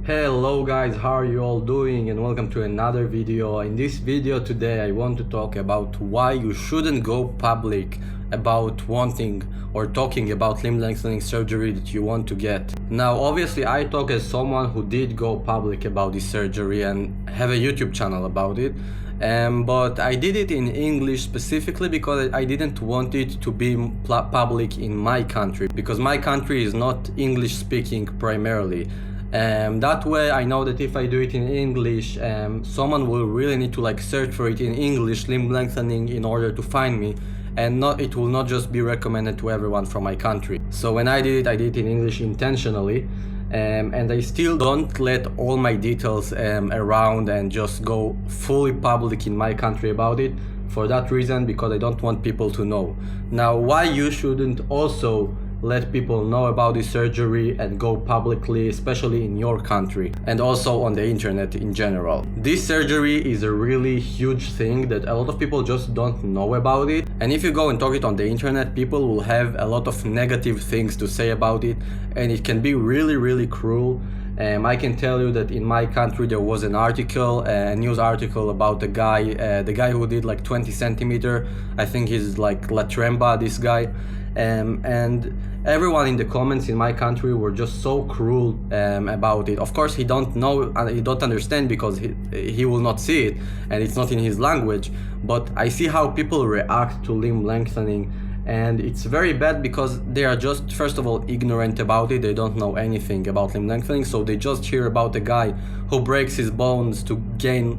Hello guys, how are you all doing, and welcome to another video. In this video today I want to talk about why you shouldn't go public about wanting or talking about limb lengthening surgery that you want to get. Now obviously I talk as someone who did go public about this surgery and have a YouTube channel about it. But I did it in English specifically because I didn't want it to be public in my country, because my country is not English speaking primarily. That way I know that if I do it in English, someone will really need to search for it in English, limb lengthening, in order to find me, and it will not just be recommended to everyone from my country. So when I did it in English intentionally, and I still don't let all my details around and just go fully public in my country about it, for that reason, because I don't want people to know. Now, why you shouldn't also let people know about this surgery and go publicly, especially in your country and also on the internet in general. This surgery is a really huge thing that a lot of people just don't know about it, and if you go and talk it on the internet, people will have a lot of negative things to say about it, and it can be really cruel. I can tell you that in my country there was an article, a news article about the guy who did 20 centimeter. I think he's La Tremba, this guy. And everyone in the comments in my country were just so cruel about it. Of course he don't know, he don't understand, because he will not see it and it's not in his language, but I see how people react to limb lengthening, and it's very bad because they are just, first of all, ignorant about it. They don't know anything about limb lengthening, so they just hear about a guy who breaks his bones to gain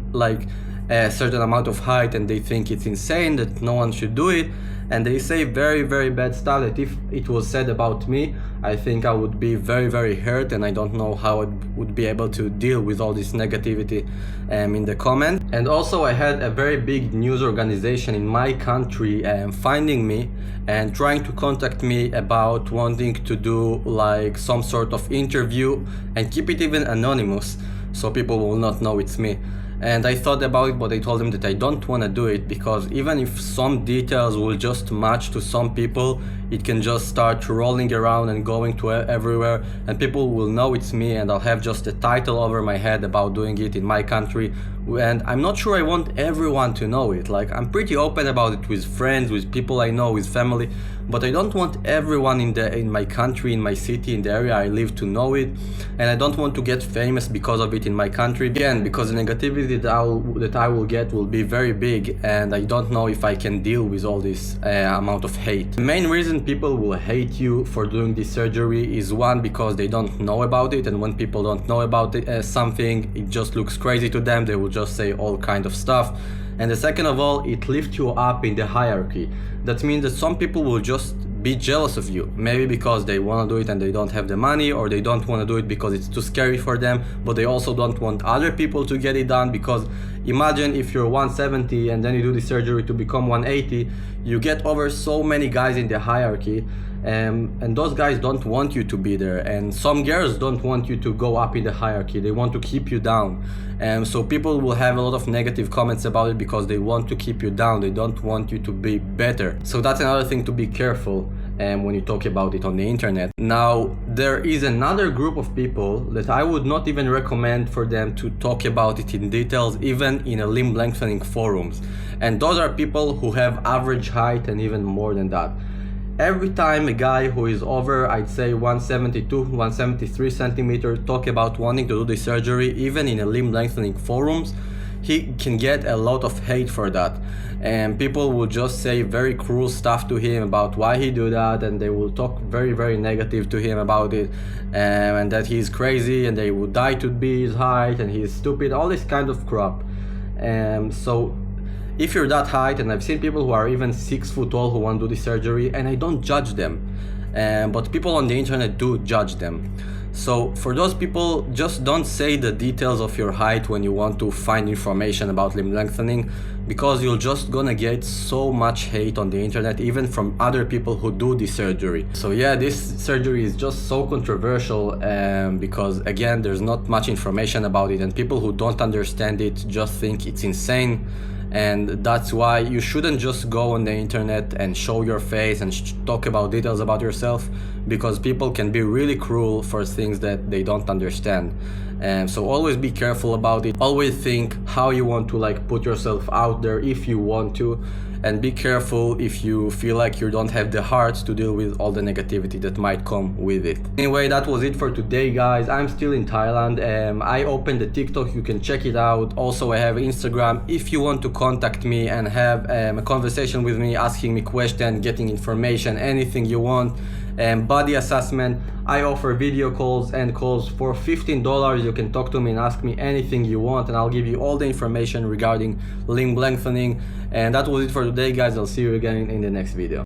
a certain amount of height, and they think it's insane, that no one should do it, and they say very bad stuff that if it was said about me, I think I would be very hurt, and I don't know how I would be able to deal with all this negativity in the comments. And also I had a very big news organization in my country finding me and trying to contact me about wanting to do some sort of interview and keep it even anonymous, so people will not know it's me. And I thought about it, but I told them that I don't want to do it, because even if some details will just match to some people, it can just start rolling around and going to everywhere, and people will know it's me, and I'll have just a title over my head about doing it in my country, and I'm not sure I want everyone to know it. I'm pretty open about it with friends, with people I know, with family, but I don't want everyone in my country, in my city, in the area I live to know it, and I don't want to get famous because of it in my country. Again, because the negativity that I will get will be very big, and I don't know if I can deal with all this amount of hate. The main reason people will hate you for doing this surgery is, one, because they don't know about it, and when people don't know about something, it just looks crazy to them. They will just say all kind of stuff. And the second of all, it lifts you up in the hierarchy. That means that some people will just be jealous of you, maybe because they want to do it and they don't have the money, or they don't want to do it because it's too scary for them, but they also don't want other people to get it done. Because imagine if you're 170 and then you do the surgery to become 180, you get over so many guys in the hierarchy, and those guys don't want you to be there, and some girls don't want you to go up in the hierarchy. They want to keep you down, so people will have a lot of negative comments about it because they want to keep you down. They don't want you to be better. So that's another thing to be careful when you talk about it on the internet. Now, there is another group of people that I would not even recommend for them to talk about it in details, even in a limb lengthening forums, and those are people who have average height and even more than that. Every time a guy who is over, I'd say 172, 173 centimeters talk about wanting to do the surgery, even in a limb lengthening forums, he can get a lot of hate for that, and people will just say very cruel stuff to him about why he do that, and they will talk very negative to him about it, and that he's crazy and they would die to be his height and he's stupid, all this kind of crap. So if you're that height, and I've seen people who are even 6 foot tall who want to do the surgery, and I don't judge them, but people on the internet do judge them. So for those people, just don't say the details of your height when you want to find information about limb lengthening, because you're just gonna get so much hate on the internet, even from other people who do the surgery. So yeah, this surgery is just so controversial, because again, there's not much information about it, and people who don't understand it just think it's insane. And that's why you shouldn't just go on the internet and show your face and talk about details about yourself, because people can be really cruel for things that they don't understand. So always be careful about it. Always think how you want to like put yourself out there if you want to, and be careful if you feel like you don't have the heart to deal with all the negativity that might come with it. Anyway, that was it for today, guys. I'm still in Thailand. I opened the TikTok, you can check it out. Also, I have Instagram if you want to contact me and have a conversation with me, asking me questions, getting information, anything you want. Body assessment, I offer video calls and calls for $15. You can talk to me and ask me anything you want, and I'll give you all the information regarding limb lengthening. And that was it for today, guys. I'll see you again in the next video.